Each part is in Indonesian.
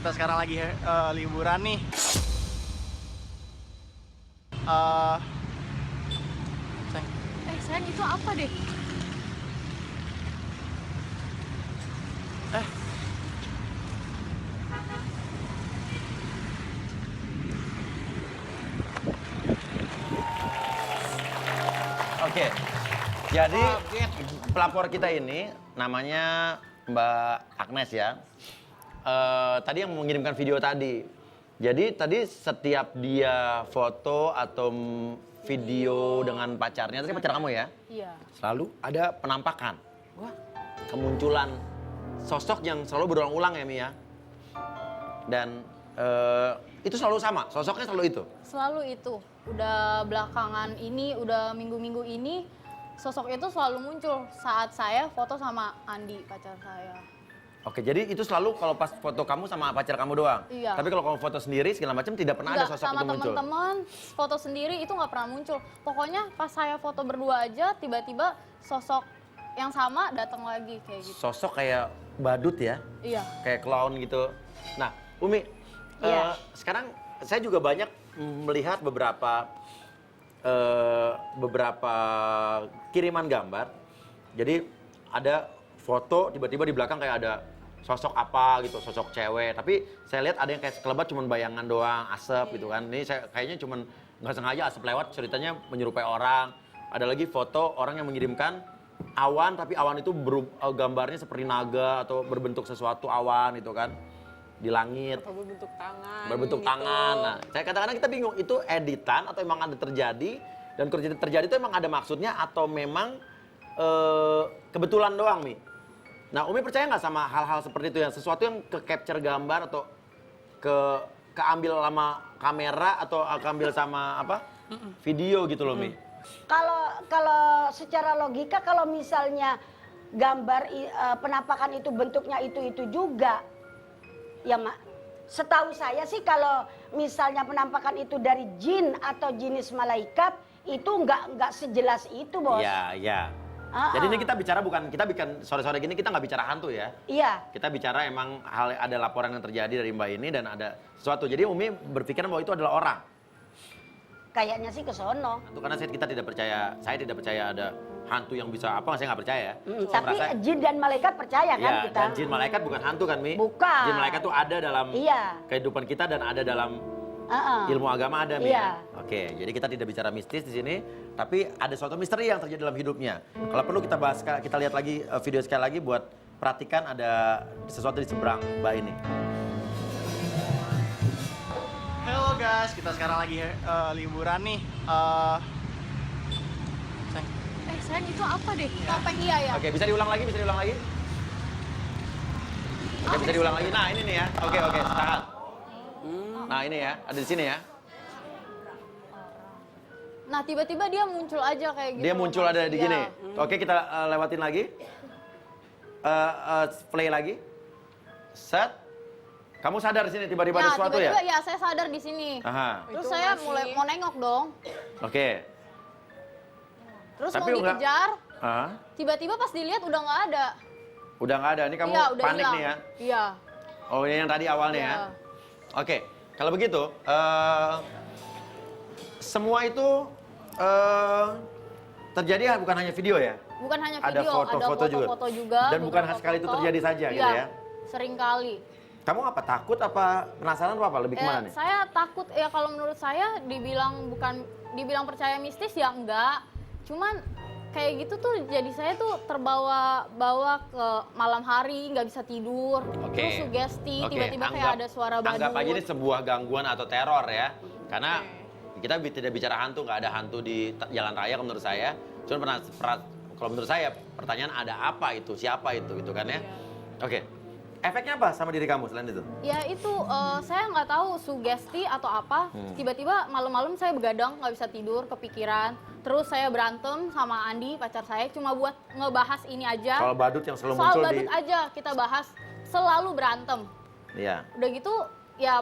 kita sekarang lagi liburan nih. Sayang itu apa deh? Oke, jadi pelapor kita ini namanya Mbak Agnes ya. Tadi yang mengirimkan video tadi. Jadi tadi setiap dia foto atau video dengan pacarnya, tadi pacar kamu ya? Iya. Selalu ada penampakan. Wah, kemunculan sosok yang selalu berulang-ulang ya Mi ya. Dan itu selalu sama, sosoknya selalu itu? Selalu itu. Udah belakangan ini, udah minggu-minggu ini, sosok itu selalu muncul saat saya foto sama Andi, pacar saya. Oke, jadi itu selalu kalau pas foto kamu sama pacar kamu doang? Iya. Tapi kalau kamu foto sendiri segala macam tidak pernah ada sosok sama itu muncul? teman-teman, foto sendiri itu nggak pernah muncul. Pokoknya pas saya foto berdua aja, tiba-tiba sosok yang sama datang lagi kayak gitu. Sosok kayak badut ya? Iya. Kayak clown gitu. Nah, Umi, Iya. sekarang saya juga banyak melihat beberapa kiriman gambar. Jadi ada foto tiba-tiba di belakang kayak ada sosok apa gitu, sosok cewek. Tapi saya lihat ada yang kayak sekelebat cuman bayangan doang, asap gitu kan. Ini saya kayaknya cuman nggak sengaja asap lewat, ceritanya menyerupai orang. Ada lagi foto orang yang mengirimkan awan, tapi awan itu gambarnya seperti naga atau berbentuk sesuatu awan gitu kan. Di langit. Atau berbentuk tangan. Berbentuk gitu. tangan. Nah, saya kadang-kadang kita bingung itu editan atau emang ada terjadi, dan kalau terjadi itu emang ada maksudnya atau memang kebetulan doang, Mi. Nah, Umi percaya nggak sama hal-hal seperti itu, yang sesuatu yang ke capture gambar atau keambil sama kamera atau keambil sama apa video gitu loh, Mi? Kalau secara logika, kalau misalnya gambar penampakan itu bentuknya itu juga, ya setahu saya sih kalau misalnya penampakan itu dari jin atau jenis malaikat itu nggak sejelas itu, Bos. Iya, iya. Jadi ini kita bicara sore-sore gini kita nggak bicara hantu ya. Iya. Kita bicara emang ada laporan yang terjadi dari Mbak ini dan ada sesuatu. Jadi Umi berpikiran bahwa itu adalah orang. Kayaknya sih ke sono. Hantu karena saya tidak percaya ada hantu yang bisa apa, saya nggak percaya. Saya Tapi merasa- jin dan malaikat percaya kan Ya, kita. dan jin malaikat bukan hantu kan, Mi? Bukan. Jin malaikat tuh ada dalam Iya. kehidupan kita dan ada dalam ilmu agama ada, Mi. Iya. Ya? Oke, jadi kita tidak bicara mistis di sini, tapi ada suatu misteri yang terjadi dalam hidupnya. Kalau perlu kita bahas, kita lihat lagi video sekali lagi buat perhatikan ada sesuatu di seberang Mbak ini. Halo guys, kita sekarang lagi liburan nih. Sayang itu apa deh? Topeng iya ya? Oke, bisa diulang lagi? Oke, bisa diulang lagi. Nah, ini nih ya. Oke, tahan. Nah, ini ya, ada di sini ya. Nah tiba-tiba dia muncul aja kayak gitu. Dia muncul ada di Iya. gini. Oke, kita lewatin lagi. Play lagi. Set. Kamu sadar di sini tiba-tiba ada sesuatu ya? Tiba-tiba ya saya sadar di sini. Aha. Terus Itu saya masih- mulai mau nengok dong. Oke. Terus Tapi mau enggak- dikejar. Aha. Tiba-tiba pas dilihat udah nggak ada. Udah nggak ada. Ini kamu Iya, udah panik hilang. nih ya? Iya. Oh, ini yang tadi awalnya ya? Iya. Oke. Kalau begitu, semua itu terjadi bukan hanya video ya? Bukan hanya Ada video, foto-foto juga? foto-foto juga. Dan bukan beberapa sekali itu foto. terjadi saja gitu Iya, ya? sering kali. Kamu apa, takut apa penasaran apa? Lebih kemana nih? Saya takut ya, kalau menurut saya dibilang percaya mistis ya enggak. Cuman kayak gitu tuh jadi saya tuh terbawa ke malam hari, nggak bisa tidur. Oke. Terus sugesti, Oke, tiba-tiba kayak ada suara badut. Anggap aja ini sebuah gangguan atau teror ya. Karena kita tidak bicara hantu, nggak ada hantu di jalan raya menurut saya. Cuma kalau menurut saya pertanyaan ada apa itu, siapa itu gitu kan ya. Oke. Efeknya apa sama diri kamu selain itu? Ya itu saya nggak tahu sugesti atau apa. Tiba-tiba malam-malam saya begadang nggak bisa tidur, kepikiran. Terus saya berantem sama Andi, pacar saya, cuma buat ngebahas ini aja. Soal badut yang selalu Soal muncul di... badut aja kita bahas, selalu berantem. Iya. Udah gitu ya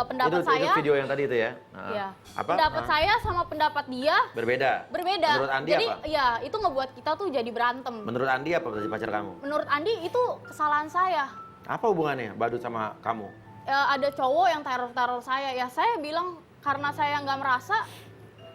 pendapat Itu saya. video yang tadi itu ya? Ya. Apa? Pendapat saya sama pendapat dia Berbeda? berbeda. Menurut Andi jadi apa? ya itu ngebuat kita tuh jadi berantem. Menurut Andi apa berarti pacar kamu? Menurut Andi itu kesalahan saya. Apa hubungannya badut sama kamu? ada cowok yang teror saya. Ya saya bilang karena saya nggak merasa,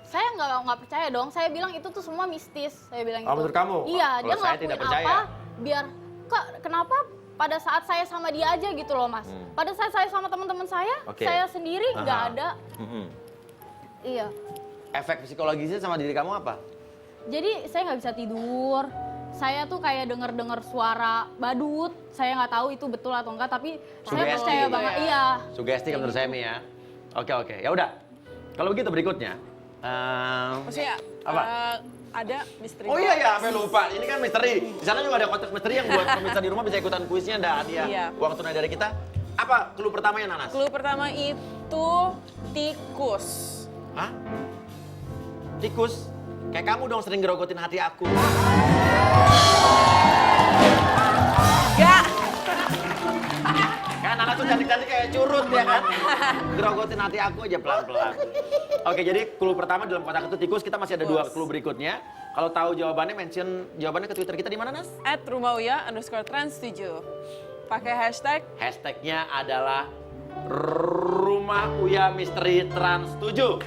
saya nggak percaya dong. Saya bilang itu tuh semua mistis. Saya bilang Oh, gitu. menurut kamu? Iya, Kalau dia saya ngelakuin tidak percaya. apa? Biar kenapa pada saat saya sama dia aja gitu loh mas. Pada saat saya sama teman-teman saya, Oke. saya sendiri nggak Aha. ada. Iya. Efek psikologisnya sama diri kamu apa? Jadi saya nggak bisa tidur. Saya tuh kayak denger suara badut. Saya nggak tahu itu betul atau enggak, tapi saya Sugesti percaya gitu banget. ya? Iya. Sugesti kan menurut saya Mi ya. Oke. Ya udah. Kalau begitu berikutnya. Maksudnya Apa? ada misteri. Oh iya, sampai lupa. Ini kan misteri. Di sana juga ada kotak misteri yang buat pemirsa di rumah bisa ikutan kuisnya, ada hadiah Iya. uang tunai dari kita. Apa clue pertamanya, Nanas? Clue pertama itu tikus. Hah? Tikus? Kayak kamu dong sering gerogotin hati aku. Gak. Kan Nanas tuh cantik-cantik kayak curut ya kan? Gerogotin hati aku aja pelan-pelan. Oke, jadi clue pertama dalam kotak itu tikus. Kita masih ada 2 clue berikutnya. Kalau tahu jawabannya, mention jawabannya ke Twitter kita di mana, Nas? @rumauya_trans7. Pakai hashtag. Hashtagnya adalah Rumah Uya Misteri Trans 7.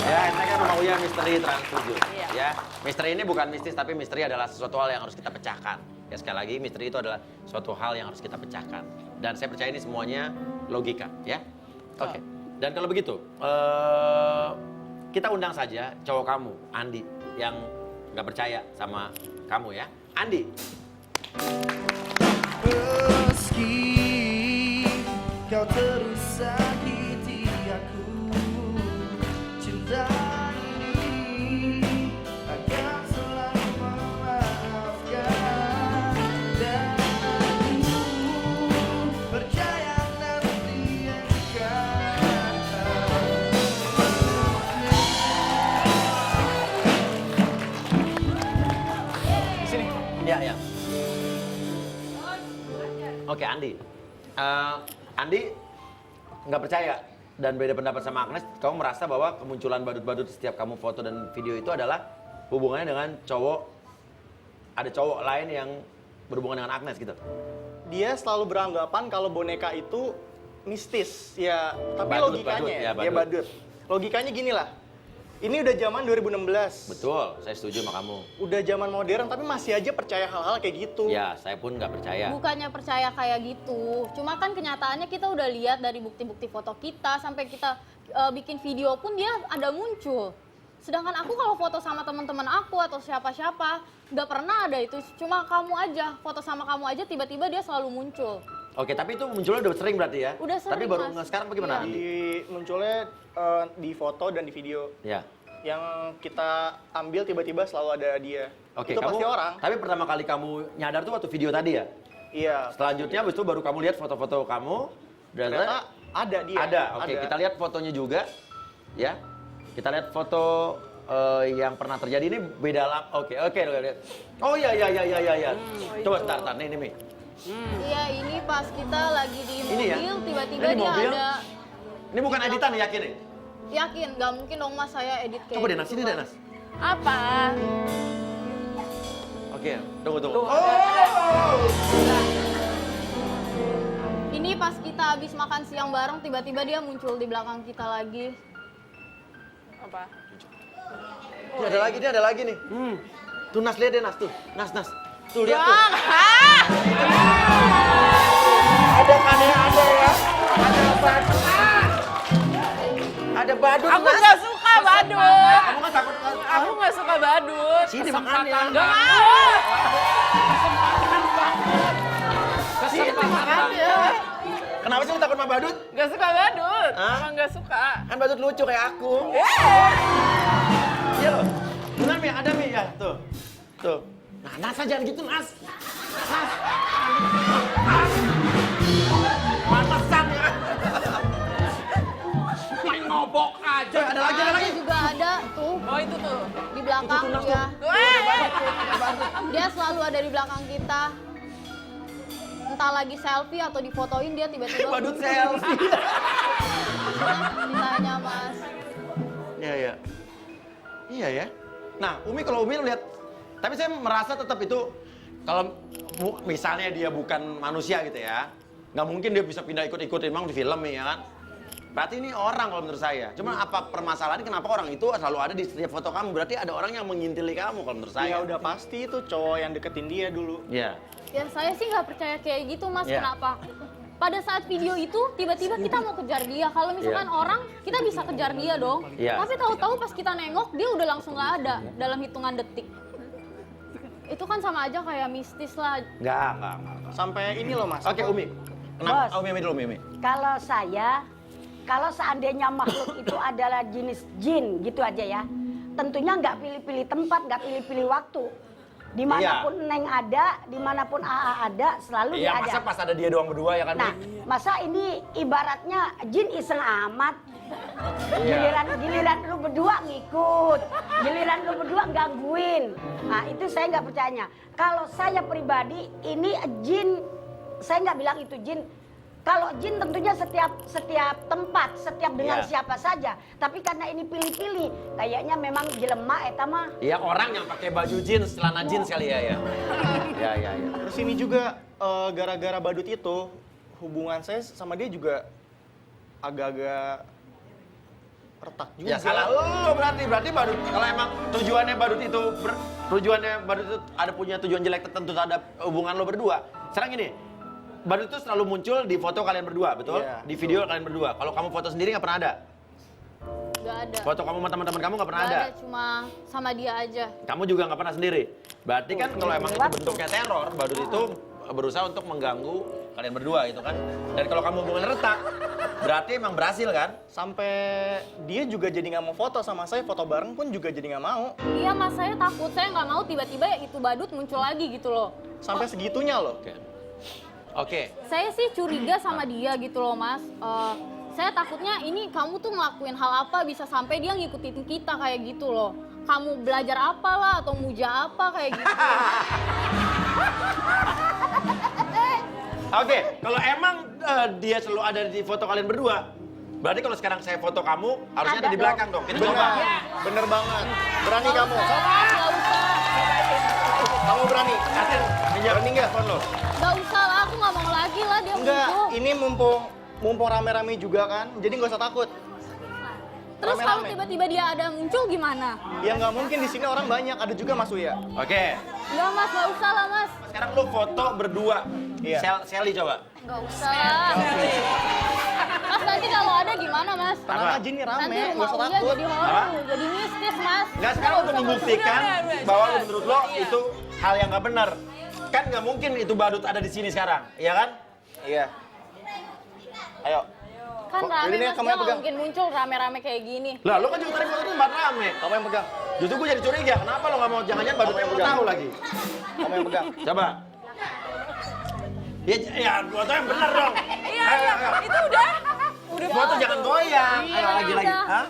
Ya, hashtagnya Rumah Uya Misteri Trans 7. Iya. Ya, misteri ini bukan mistis, tapi misteri adalah sesuatu hal yang harus kita pecahkan. Ya, sekali lagi, misteri itu adalah suatu hal yang harus kita pecahkan. Dan saya percaya ini semuanya logika, ya. Oke. Dan kalau begitu, kita undang saja cowok kamu, Andi, yang nggak percaya sama kamu ya. Andi. Meski kau terus sakiti aku, cinta ini akan selalu memaafkan. Dan aku percaya nanti akan di sini. Ya. Oke, Andi. Andi nggak percaya dan beda pendapat sama Agnes. Kamu merasa bahwa kemunculan badut-badut setiap kamu foto dan video itu adalah hubungannya dengan ada cowok lain yang berhubungan dengan Agnes gitu. Dia selalu beranggapan kalau boneka itu mistis, ya. Tapi Badut, logikanya, badut, ya, dia badut. badut. Logikanya gini lah. Ini udah zaman 2016. Betul, saya setuju sama kamu. Udah zaman modern, tapi masih aja percaya hal-hal kayak gitu. Ya, saya pun nggak percaya. Bukannya percaya kayak gitu, cuma kan kenyataannya kita udah lihat dari bukti-bukti foto kita sampai kita bikin video pun dia ada muncul. Sedangkan aku kalau foto sama teman-teman aku atau siapa-siapa nggak pernah ada itu, cuma kamu aja foto sama kamu aja tiba-tiba dia selalu muncul. Oke, tapi itu munculnya udah sering berarti ya? Udah sering, Tapi baru Mas. sekarang bagaimana? Iya. Andi? Munculnya di foto dan di video. Ya. Yang kita ambil tiba-tiba selalu ada dia. Oke, Itu pasti orang. Tapi pertama kali kamu nyadar tuh waktu video tadi ya? Iya. Selanjutnya habis itu baru kamu lihat foto-foto kamu dan Ternyata ada dia. ada. Oke, kita lihat fotonya juga ya. Kita lihat foto yang pernah terjadi ini beda lama. Oke. Oh iya. Coba start nih Mi. Iya, ini pas kita lagi di Ini ya? mobil tiba-tiba Ini di dia mobil? ada. Ini bukan editan yakin nih? Yakin, nggak mungkin dong mas saya edit kayak Coba deh Nas, gitu, sini deh Mas. Nas. Apa? Oke, tunggu. Tuh, Ini pas kita habis makan siang bareng tiba-tiba dia muncul di belakang kita lagi. Apa? Ini ada lagi nih. Tuh Nas, lihat deh Nas tuh. Nas. Tuh lihat tuh. Ada kan ya, ada ya. Ada badut. Aku Nas. nggak suka badut. Kamu kan takut kan? Aku nggak suka badut. Sini makannya. Nggak mau. Sini makannya. Kenapa sih lu takut sama badut? Nggak suka badut. Hah? Emang nggak suka. Kan badut lucu kayak aku. Iya loh. Benar Mi, ada Mi ya. Tuh. Nah, Nas aja jangan gitu Nas. Pantesan ya. Main ngobok aja. Coy, ada lagi. Ini juga ada tuh Oh itu tuh. di belakang Itu tuh, Nas, ya. Wah. Dia selalu ada di belakang kita. Entah lagi selfie atau difotoin dia tiba-tiba Badut muncul. selfie. Ditanya mas. Iya ya. Nah, kalau Umi lihat, tapi saya merasa tetap itu kalau misalnya dia bukan manusia gitu ya, nggak mungkin dia bisa pindah ikut-ikutin emang di film nih ya kan. Berarti ini orang kalau menurut saya. Cuma apa permasalahannya kenapa orang itu selalu ada di setiap foto kamu? Berarti ada orang yang mengintili kamu kalau menurut saya. Ya udah pasti itu cowok yang deketin dia dulu. Iya. Ya saya sih nggak percaya kayak gitu Mas. Iya. Kenapa? Pada saat video itu tiba-tiba kita mau kejar dia. Kalau misalkan Iya. orang kita bisa kejar dia dong. Iya. Tapi tahu-tahu pas kita nengok dia udah langsung nggak ada dalam hitungan detik. Itu kan sama aja kayak mistis lah. Enggak. Sampai ini loh Mas. Oke, apa- Umi. Kenapa? Bos. Umi dulu, Umi. Kalau saya, kalau seandainya makhluk itu adalah jenis jin gitu aja ya, tentunya nggak pilih-pilih tempat, nggak pilih-pilih waktu. Dimanapun Neng ada, dimanapun AA ada, selalu dia Iya, ada. masa pas ada dia doang berdua ya kan? Nah, Mi? masa ini ibaratnya jin iseng amat. Iya. Giliran lu berdua ngikut, giliran lu berdua gangguin. Nah, itu saya nggak percayanya. Kalau saya pribadi, ini jin, saya nggak bilang itu jin. Kalau jin tentunya setiap tempat, setiap dengan Iya. siapa saja. Tapi karena ini pilih-pilih, kayaknya memang jelema eta mah. Iya, orang yang pakai baju jeans, celana jeans kali ya. Iya. Terus ini juga gara-gara badut itu hubungan saya sama dia juga agak-agak retak juga. Ya salah lu berarti badut. Kalau emang tujuannya badut itu ada punya tujuan jelek tertentu terhadap hubungan lo berdua. Sekarang gini, badut itu selalu muncul di foto kalian berdua, betul? Iya, Di video kalian berdua. Kalau kamu foto sendiri nggak pernah ada. Nggak ada. Foto kamu sama teman-teman kamu nggak pernah Nggak ada. cuma sama dia aja. Kamu juga nggak pernah sendiri. Berarti kan kalau emang itu bentuknya teror, badut itu berusaha untuk mengganggu kalian berdua gitu kan. Dan kalau kamu hubungan retak, berarti emang berhasil kan? Sampai dia juga jadi nggak mau foto sama saya, foto bareng pun juga jadi nggak mau. Iya Mas, saya takut. Saya nggak mau tiba-tiba ya itu badut muncul lagi gitu loh. Sampai segitunya loh. Oke. Saya sih curiga sama dia gitu loh Mas. Saya takutnya ini kamu tuh ngelakuin hal apa bisa sampai dia ngikutin kita kayak gitu loh. Kamu belajar apa lah atau muja apa kayak gitu. Oke, kalau emang dia selalu ada di foto kalian berdua, berarti kalau sekarang saya foto kamu, harusnya ada Ada di belakang dong. Kita coba. Benar, bener banget. Berani kamu. Nggak usah. Kamu berani. Atin, minyak Berani nggak? phone lo. Nggak usah lah, aku nggak mau lagi lah dia Enggak, muncul. ini mumpung rame-rame juga kan, jadi nggak usah takut. Terus kalau rame-rame. tiba-tiba dia ada muncul gimana? Ya nggak mungkin, di sini orang banyak, ada juga Mas Uya. Oke, Nggak Mas, nggak usah lah Mas. sekarang lu foto berdua. Iya. Sally coba. Nggak usah lah. Mas nanti kalau ada gimana Mas? Tenang Apa? aja ini Nanti rame, nggak rumah usah Uya takut. jadi horor, Apa? jadi mistis Mas. Nggak, sekarang untuk membuktikan bahwa lu menurut lo itu hal yang nggak benar. Kan nggak mungkin itu badut ada di sini sekarang, iya kan? Iya. Ayo, Kan Kok, rame ini Mas, kamu dia yang nggak pegang. mungkin muncul rame-rame kayak gini. Lah, lu kan juga tadi foto itu tempat rame. kamu yang pegang. Justru gue jadi curiga, kenapa lo nggak mau jangan-jangan badutnya mau tahu lagi? Kamu yang pegang. Coba. Ya, foto yang benar dong. Iya, Ayo. itu udah. Udah Foto jangan goyang. Ayo lagi. Udah. Hah?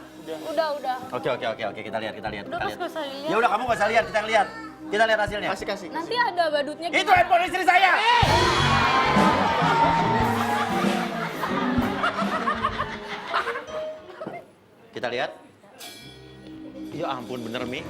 Udah. Oke, kita lihat. Udah Mas, nggak usah dilihat. Ya udah, kamu nggak usah lihat, kita lihat. Kita lihat hasilnya. Kasih. Nanti ada badutnya. Itu handphone istri saya. Kita lihat. Ya ampun, bener Mi.